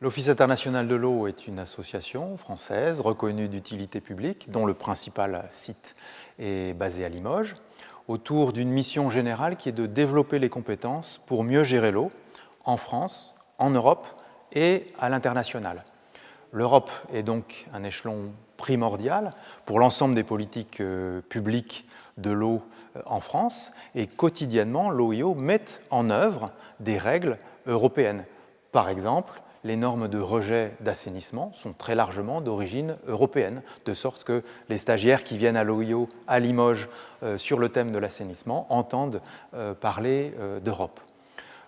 L'Office international de l'eau est une association française reconnue d'utilité publique dont le principal site est basé à Limoges, autour d'une mission générale qui est de développer les compétences pour mieux gérer l'eau en France, en Europe et à l'international. L'Europe est donc un échelon primordial pour l'ensemble des politiques publiques de l'eau en France et quotidiennement, l'OIO met en œuvre des règles européennes. Par exemple, les normes de rejet d'assainissement sont très largement d'origine européenne, de sorte que les stagiaires qui viennent à l'OIO à Limoges sur le thème de l'assainissement entendent parler d'Europe.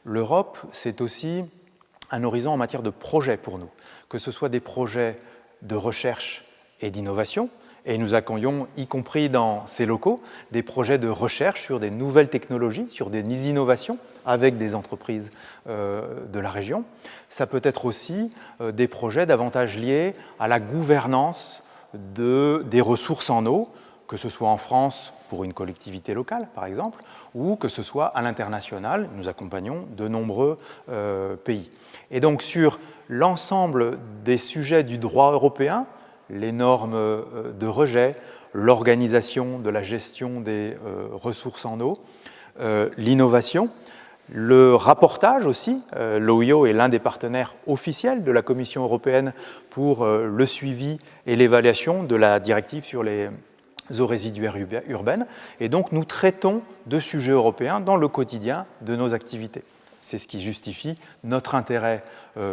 L'Europe, c'est aussi un horizon en matière de projets pour nous, que ce soit des projets de recherche et d'innovation, et nous accueillons, y compris dans ces locaux, des projets de recherche sur des nouvelles technologies, sur des innovations avec des entreprises de la région. Ça peut être aussi des projets davantage liés à la gouvernance des ressources en eau, que ce soit en France pour une collectivité locale, par exemple, ou que ce soit à l'international. Nous accompagnons de nombreux pays. Et donc, sur l'ensemble des sujets du droit européen, les normes de rejet, l'organisation de la gestion des ressources en eau, l'innovation, le rapportage aussi. L'OIO est l'un des partenaires officiels de la Commission européenne pour le suivi et l'évaluation de la directive sur les eaux résiduaires urbaines. Et donc, nous traitons de sujets européens dans le quotidien de nos activités. C'est ce qui justifie notre intérêt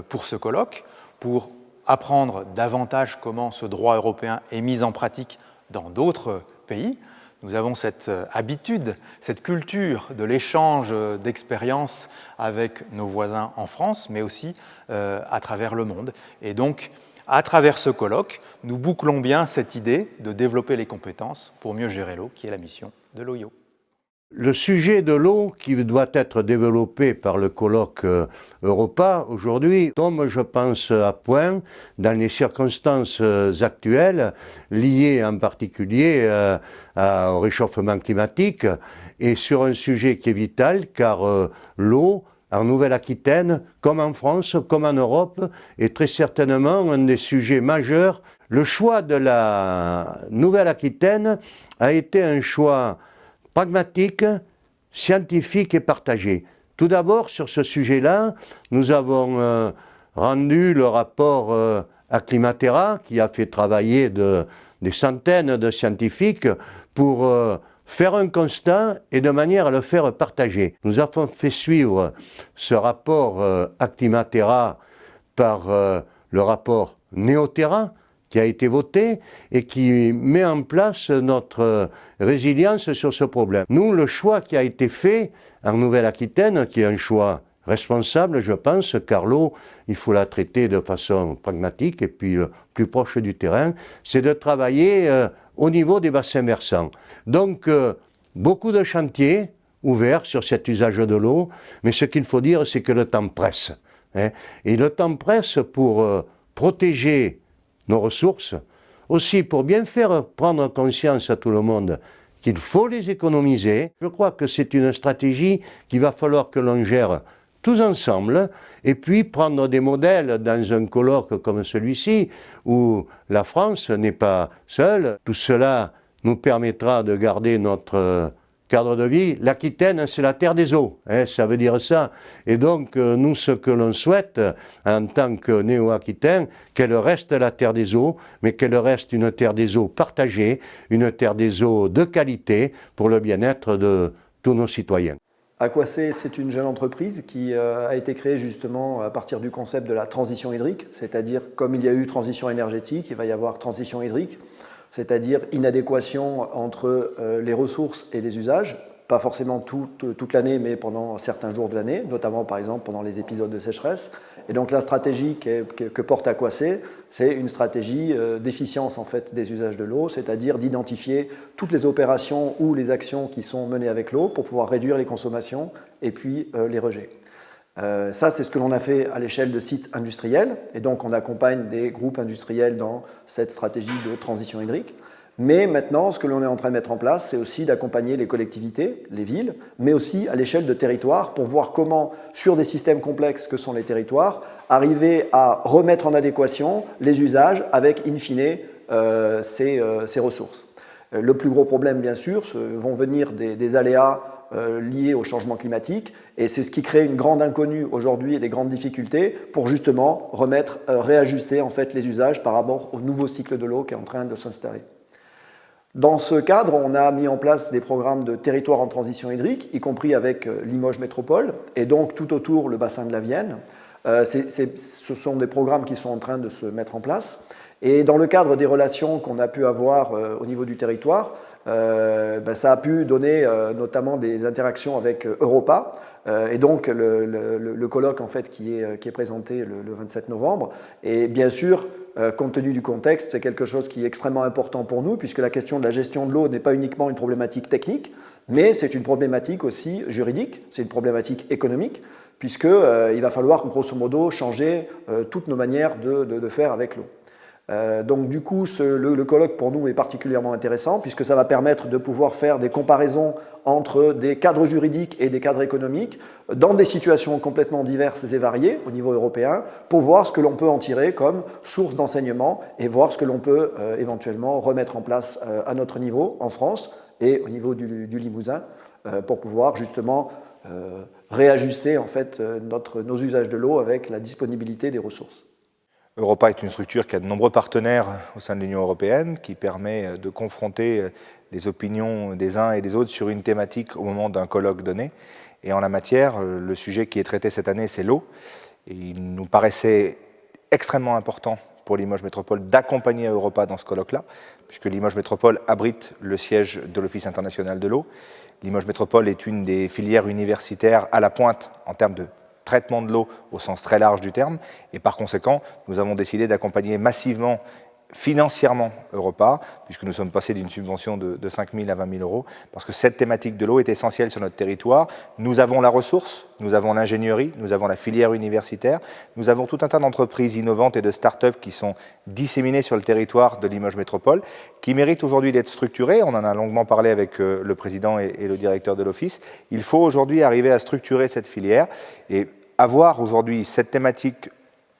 pour ce colloque, pour apprendre davantage comment ce droit européen est mis en pratique dans d'autres pays. Nous avons cette habitude, cette culture de l'échange d'expériences avec nos voisins en France, mais aussi à travers le monde. Et donc, à travers ce colloque, nous bouclons bien cette idée de développer les compétences pour mieux gérer l'eau, qui est la mission de l'OIO. Le sujet de l'eau qui doit être développé par le colloque Europa aujourd'hui tombe, je pense, à point dans les circonstances actuelles liées en particulier au réchauffement climatique et sur un sujet qui est vital car l'eau en Nouvelle-Aquitaine, comme en France, comme en Europe, est très certainement un des sujets majeurs. Le choix de la Nouvelle-Aquitaine a été un choix pragmatique, scientifique et partagé. Tout d'abord, sur ce sujet-là, nous avons rendu le rapport Acclimatera, qui a fait travailler des centaines de scientifiques pour faire un constat et de manière à le faire partager. Nous avons fait suivre ce rapport Acclimatera par le rapport Néoterra, qui a été voté et qui met en place notre résilience sur ce problème. Nous, le choix qui a été fait en Nouvelle-Aquitaine, qui est un choix responsable, je pense, car l'eau, il faut la traiter de façon pragmatique et puis plus proche du terrain, c'est de travailler au niveau des bassins versants. Donc, beaucoup de chantiers ouverts sur cet usage de l'eau, mais ce qu'il faut dire, c'est que le temps presse. Hein, et le temps presse pour protéger nos ressources, aussi pour bien faire prendre conscience à tout le monde qu'il faut les économiser. Je crois que c'est une stratégie qu'il va falloir que l'on gère tous ensemble et puis prendre des modèles dans un colloque comme celui-ci où la France n'est pas seule. Tout cela nous permettra de garder notre cadre de vie. L'Aquitaine, c'est la terre des eaux, hein, ça veut dire ça. Et donc, nous, ce que l'on souhaite, en tant que néo-aquitains, qu'elle reste la terre des eaux, mais qu'elle reste une terre des eaux partagée, une terre des eaux de qualité pour le bien-être de tous nos citoyens. Aquacé, c'est une jeune entreprise qui a été créée justement à partir du concept de la transition hydrique, c'est-à-dire comme il y a eu transition énergétique, il va y avoir transition hydrique, c'est-à-dire inadéquation entre les ressources et les usages, pas forcément toute l'année, mais pendant certains jours de l'année, notamment par exemple pendant les épisodes de sécheresse. Et donc la stratégie que porte Aquacé, c'est une stratégie d'efficience en fait des usages de l'eau, c'est-à-dire d'identifier toutes les opérations ou les actions qui sont menées avec l'eau pour pouvoir réduire les consommations et puis les rejets. Ça, c'est ce que l'on a fait à l'échelle de sites industriels, et donc on accompagne des groupes industriels dans cette stratégie de transition hydrique. Mais maintenant, ce que l'on est en train de mettre en place, c'est aussi d'accompagner les collectivités, les villes, mais aussi à l'échelle de territoires pour voir comment, sur des systèmes complexes que sont les territoires, arriver à remettre en adéquation les usages avec, in fine, ces ressources. Le plus gros problème, bien sûr, vont venir des aléas liés au changement climatique, et c'est ce qui crée une grande inconnue aujourd'hui et des grandes difficultés pour justement réajuster en fait les usages par rapport au nouveau cycle de l'eau qui est en train de s'installer. Dans ce cadre, on a mis en place des programmes de territoire en transition hydrique, y compris avec Limoges Métropole, et donc tout autour le bassin de la Vienne. Ce sont des programmes qui sont en train de se mettre en place. Et dans le cadre des relations qu'on a pu avoir au niveau du territoire, ça a pu donner notamment des interactions avec Europa. Et donc le colloque en fait, qui est présenté le 27 novembre. Et bien sûr, compte tenu du contexte, c'est quelque chose qui est extrêmement important pour nous, puisque la question de la gestion de l'eau n'est pas uniquement une problématique technique, mais c'est une problématique aussi juridique, c'est une problématique économique, puisqu'il va falloir grosso modo changer toutes nos manières de faire avec l'eau. Donc du coup, le colloque pour nous est particulièrement intéressant puisque ça va permettre de pouvoir faire des comparaisons entre des cadres juridiques et des cadres économiques dans des situations complètement diverses et variées au niveau européen pour voir ce que l'on peut en tirer comme source d'enseignement et voir ce que l'on peut éventuellement remettre en place à notre niveau en France et au niveau du Limousin pour pouvoir justement réajuster en fait nos usages de l'eau avec la disponibilité des ressources. Europa est une structure qui a de nombreux partenaires au sein de l'Union européenne, qui permet de confronter les opinions des uns et des autres sur une thématique au moment d'un colloque donné. Et en la matière, le sujet qui est traité cette année, c'est l'eau. Et il nous paraissait extrêmement important pour Limoges Métropole d'accompagner Europa dans ce colloque-là, puisque Limoges Métropole abrite le siège de l'Office international de l'eau. Limoges Métropole est une des filières universitaires à la pointe en termes de traitement de l'eau au sens très large du terme, et par conséquent, nous avons décidé d'accompagner massivement, financièrement Europa, puisque nous sommes passés d'une subvention de 5 000 à 20 000 euros, parce que cette thématique de l'eau est essentielle sur notre territoire. Nous avons la ressource, nous avons l'ingénierie, nous avons la filière universitaire, nous avons tout un tas d'entreprises innovantes et de start-up qui sont disséminées sur le territoire de Limoges Métropole, qui méritent aujourd'hui d'être structurées. On en a longuement parlé avec le président et le directeur de l'Office. Il faut aujourd'hui arriver à structurer cette filière et avoir aujourd'hui cette thématique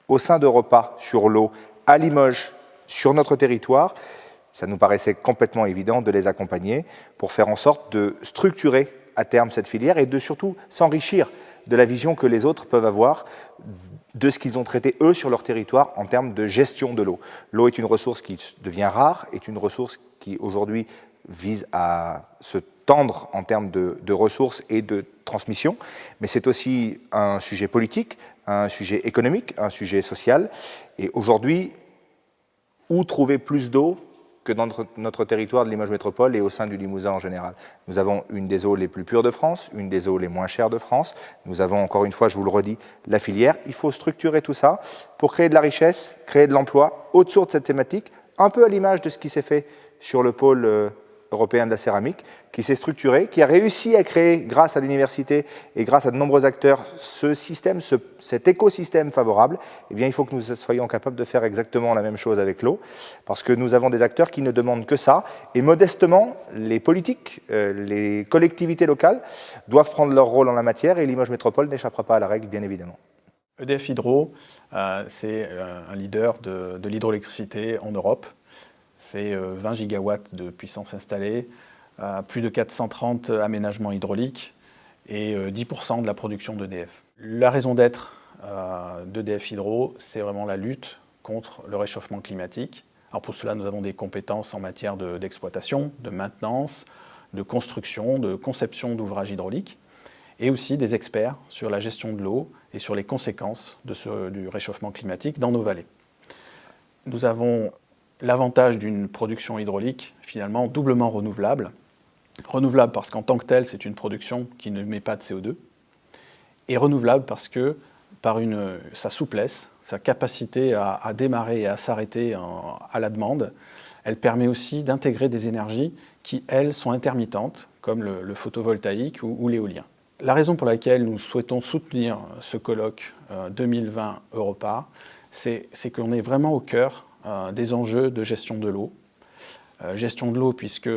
au sein d'Europa sur l'eau, à Limoges, sur notre territoire, ça nous paraissait complètement évident de les accompagner pour faire en sorte de structurer à terme cette filière et de surtout s'enrichir de la vision que les autres peuvent avoir de ce qu'ils ont traité eux sur leur territoire en termes de gestion de l'eau. L'eau est une ressource qui devient rare, est une ressource qui aujourd'hui vise à se tendre en termes de ressources et de transmission, mais c'est aussi un sujet politique, un sujet économique, un sujet social. Et aujourd'hui, où trouver plus d'eau que dans notre territoire de Limoges Métropole et au sein du Limousin en général. Nous avons une des eaux les plus pures de France, une des eaux les moins chères de France. Nous avons, encore une fois, je vous le redis, la filière. Il faut structurer tout ça pour créer de la richesse, créer de l'emploi autour de cette thématique, un peu à l'image de ce qui s'est fait sur le pôle européen de la céramique, qui s'est structuré, qui a réussi à créer, grâce à l'université et grâce à de nombreux acteurs, ce système, cet écosystème favorable. Eh bien, il faut que nous soyons capables de faire exactement la même chose avec l'eau, parce que nous avons des acteurs qui ne demandent que ça, et modestement, les politiques, les collectivités locales doivent prendre leur rôle en la matière, et Limoges Métropole n'échappera pas à la règle, bien évidemment. EDF Hydro, c'est un leader de l'hydroélectricité en Europe. C'est 20 gigawatts de puissance installée, plus de 430 aménagements hydrauliques et 10% de la production d'EDF. La raison d'être d'EDF Hydro, c'est vraiment la lutte contre le réchauffement climatique. Alors pour cela, nous avons des compétences en matière d'exploitation, de maintenance, de construction, de conception d'ouvrages hydrauliques, et aussi des experts sur la gestion de l'eau et sur les conséquences du réchauffement climatique dans nos vallées. Nous avons l'avantage d'une production hydraulique finalement doublement renouvelable. Renouvelable parce qu'en tant que telle, c'est une production qui ne met pas de CO2. Et renouvelable parce que, par sa souplesse, sa capacité à démarrer et à s'arrêter à la demande, elle permet aussi d'intégrer des énergies qui, elles, sont intermittentes, comme le photovoltaïque ou l'éolien. La raison pour laquelle nous souhaitons soutenir ce colloque 2020 Europa, c'est qu'on est vraiment au cœur des enjeux de gestion de l'eau. gestion de l'eau, puisque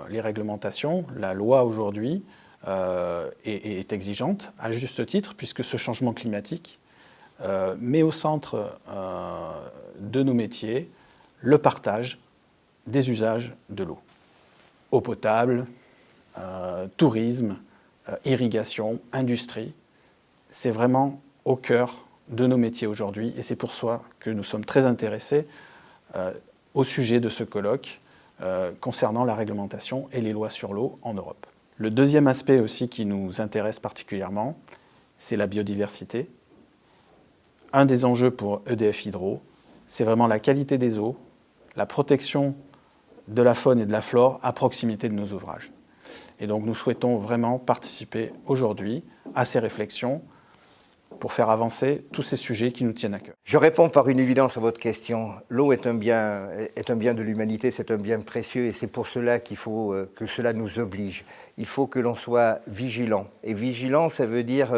les réglementations, la loi aujourd'hui est exigeante, à juste titre, puisque ce changement climatique met au centre de nos métiers le partage des usages de l'eau. Eau potable, tourisme, irrigation, industrie, c'est vraiment au cœur de nos métiers aujourd'hui, et c'est pour ça que nous sommes très intéressés au sujet de ce colloque concernant la réglementation et les lois sur l'eau en Europe. Le deuxième aspect aussi qui nous intéresse particulièrement, c'est la biodiversité. Un des enjeux pour EDF Hydro, c'est vraiment la qualité des eaux, la protection de la faune et de la flore à proximité de nos ouvrages. Et donc nous souhaitons vraiment participer aujourd'hui à ces réflexions pour faire avancer tous ces sujets qui nous tiennent à cœur. Je réponds par une évidence à votre question. L'eau est un bien de l'humanité, c'est un bien précieux et c'est pour cela qu'il faut que cela nous oblige. Il faut que l'on soit vigilant. Et vigilant, ça veut dire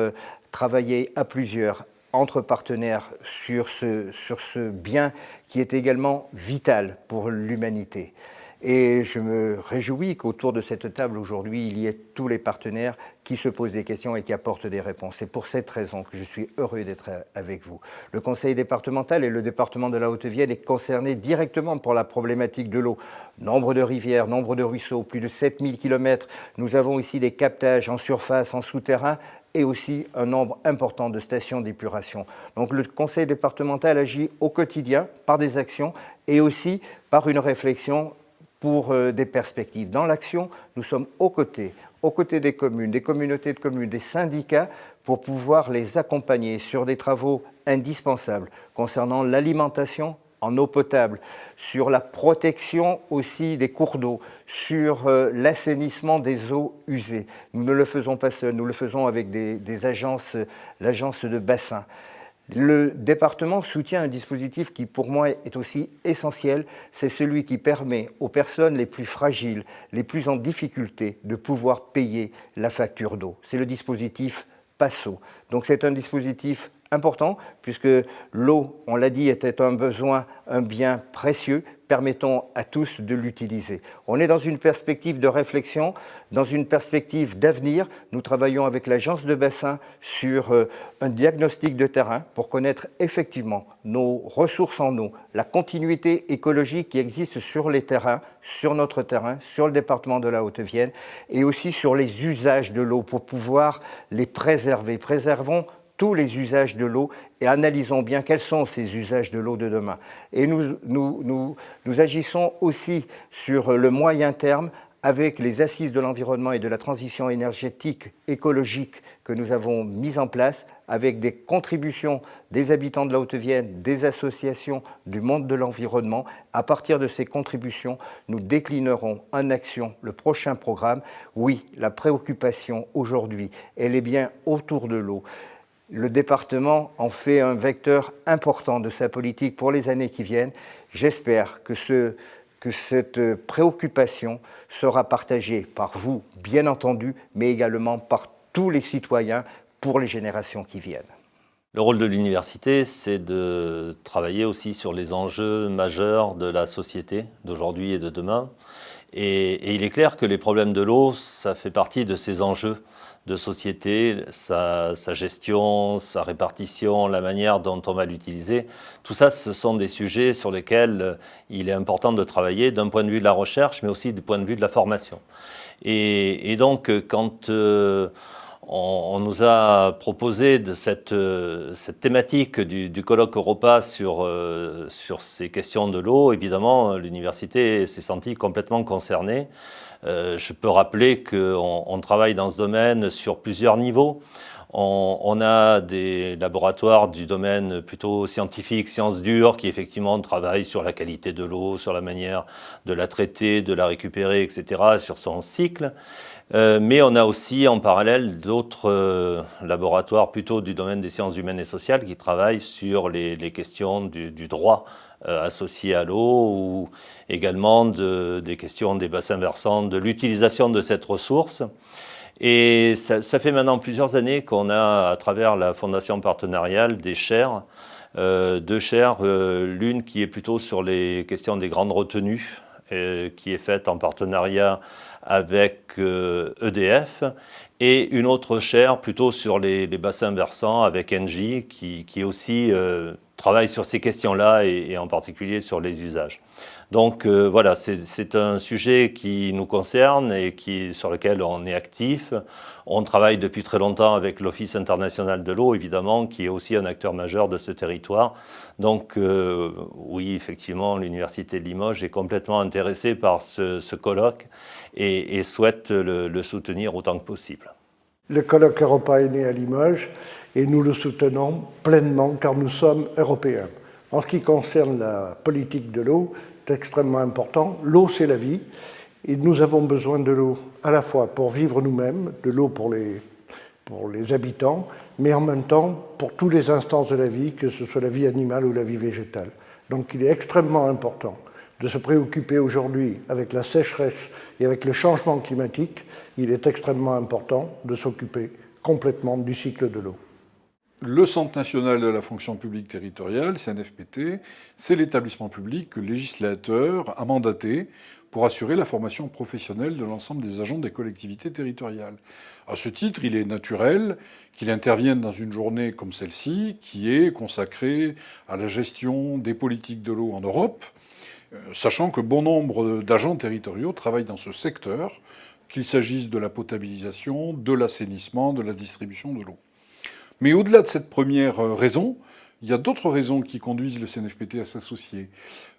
travailler à plusieurs, entre partenaires, sur ce bien qui est également vital pour l'humanité. Et je me réjouis qu'autour de cette table aujourd'hui, il y ait tous les partenaires qui se posent des questions et qui apportent des réponses. C'est pour cette raison que je suis heureux d'être avec vous. Le conseil départemental et le département de la Haute-Vienne est concerné directement pour la problématique de l'eau. Nombre de rivières, nombre de ruisseaux, plus de 7000 km. Nous avons ici des captages en surface, en souterrain, et aussi un nombre important de stations d'épuration. Donc le conseil départemental agit au quotidien par des actions et aussi par une réflexion pour des perspectives. Dans l'action, nous sommes aux côtés des communes, des communautés de communes, des syndicats, pour pouvoir les accompagner sur des travaux indispensables concernant l'alimentation en eau potable, sur la protection aussi des cours d'eau, sur l'assainissement des eaux usées. Nous ne le faisons pas seuls, nous le faisons avec des agences, l'agence de bassin. Le département soutient un dispositif qui, pour moi, est aussi essentiel. C'est celui qui permet aux personnes les plus fragiles, les plus en difficulté, de pouvoir payer la facture d'eau. C'est le dispositif PASSO. Donc c'est un dispositif important, puisque l'eau, on l'a dit, était un besoin, un bien précieux. Permettons à tous de l'utiliser. On est dans une perspective de réflexion, dans une perspective d'avenir. Nous travaillons avec l'agence de bassin sur un diagnostic de terrain pour connaître effectivement nos ressources en eau, la continuité écologique qui existe sur les terrains, sur notre terrain, sur le département de la Haute-Vienne, et aussi sur les usages de l'eau pour pouvoir les préserver. Préservons tous les usages de l'eau et analysons bien quels sont ces usages de l'eau de demain. Et nous agissons aussi sur le moyen terme avec les assises de l'environnement et de la transition énergétique écologique que nous avons mises en place, avec des contributions des habitants de la Haute-Vienne, des associations du monde de l'environnement. À partir de ces contributions, nous déclinerons en action le prochain programme. Oui, la préoccupation aujourd'hui, elle est bien autour de l'eau. Le département en fait un vecteur important de sa politique pour les années qui viennent. J'espère que cette préoccupation sera partagée par vous, bien entendu, mais également par tous les citoyens pour les générations qui viennent. Le rôle de l'université, c'est de travailler aussi sur les enjeux majeurs de la société d'aujourd'hui et de demain. Et il est clair que les problèmes de l'eau, ça fait partie de ces enjeux de société, sa gestion, sa répartition, la manière dont on va l'utiliser. Tout ça, ce sont des sujets sur lesquels il est important de travailler d'un point de vue de la recherche, mais aussi du point de vue de la formation. Et donc, quand on nous a proposé de cette thématique du colloque Europa sur ces questions de l'eau, évidemment, l'université s'est sentie complètement concernée. Je peux rappeler qu'on travaille dans ce domaine sur plusieurs niveaux. On a des laboratoires du domaine plutôt scientifique, sciences dures, qui effectivement travaillent sur la qualité de l'eau, sur la manière de la traiter, de la récupérer, etc., sur son cycle. Mais on a aussi en parallèle d'autres laboratoires plutôt du domaine des sciences humaines et sociales qui travaillent sur les questions du droit associées à l'eau, ou également des questions des bassins versants, de l'utilisation de cette ressource. Et ça fait maintenant plusieurs années qu'on a, à travers la Fondation partenariale, des chaires, deux chaires, l'une qui est plutôt sur les questions des grandes retenues qui est faite en partenariat avec EDF, et une autre chaire plutôt sur les bassins versants avec Engie, qui aussi travaille sur ces questions-là et en particulier sur les usages. Donc voilà, c'est un sujet qui nous concerne et sur lequel on est actif. On travaille depuis très longtemps avec l'Office international de l'eau, évidemment, qui est aussi un acteur majeur de ce territoire. Donc oui, effectivement, l'Université de Limoges est complètement intéressée par ce colloque et souhaite le soutenir autant que possible. Le colloque Europa est né à Limoges et nous le soutenons pleinement car nous sommes européens. En ce qui concerne la politique de l'eau, c'est extrêmement important. L'eau, c'est la vie et nous avons besoin de l'eau à la fois pour vivre nous-mêmes, de l'eau pour les habitants, mais en même temps pour tous les instants de la vie, que ce soit la vie animale ou la vie végétale. Donc il est extrêmement important de se préoccuper aujourd'hui avec la sécheresse et avec le changement climatique. Il est extrêmement important de s'occuper complètement du cycle de l'eau. Le Centre national de la fonction publique territoriale, CNFPT, c'est l'établissement public que le législateur a mandaté pour assurer la formation professionnelle de l'ensemble des agents des collectivités territoriales. À ce titre, il est naturel qu'il intervienne dans une journée comme celle-ci, qui est consacrée à la gestion des politiques de l'eau en Europe, sachant que bon nombre d'agents territoriaux travaillent dans ce secteur, qu'il s'agisse de la potabilisation, de l'assainissement, de la distribution de l'eau. Mais au-delà de cette première raison, il y a d'autres raisons qui conduisent le CNFPT à s'associer.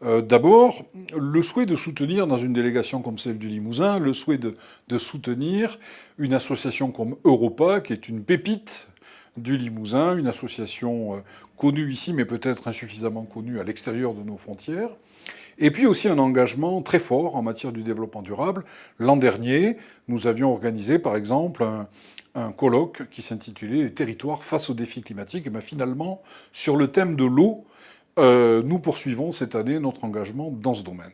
D'abord, le souhait de soutenir, dans une délégation comme celle du Limousin, le souhait de soutenir une association comme Europa, qui est une pépite du Limousin, une association connue ici, mais peut-être insuffisamment connue à l'extérieur de nos frontières. Et puis aussi un engagement très fort en matière du développement durable. L'an dernier, nous avions organisé, par exemple, un colloque qui s'intitulait « Les territoires face aux défis climatiques ». Et bien finalement, sur le thème de l'eau, nous poursuivons cette année notre engagement dans ce domaine.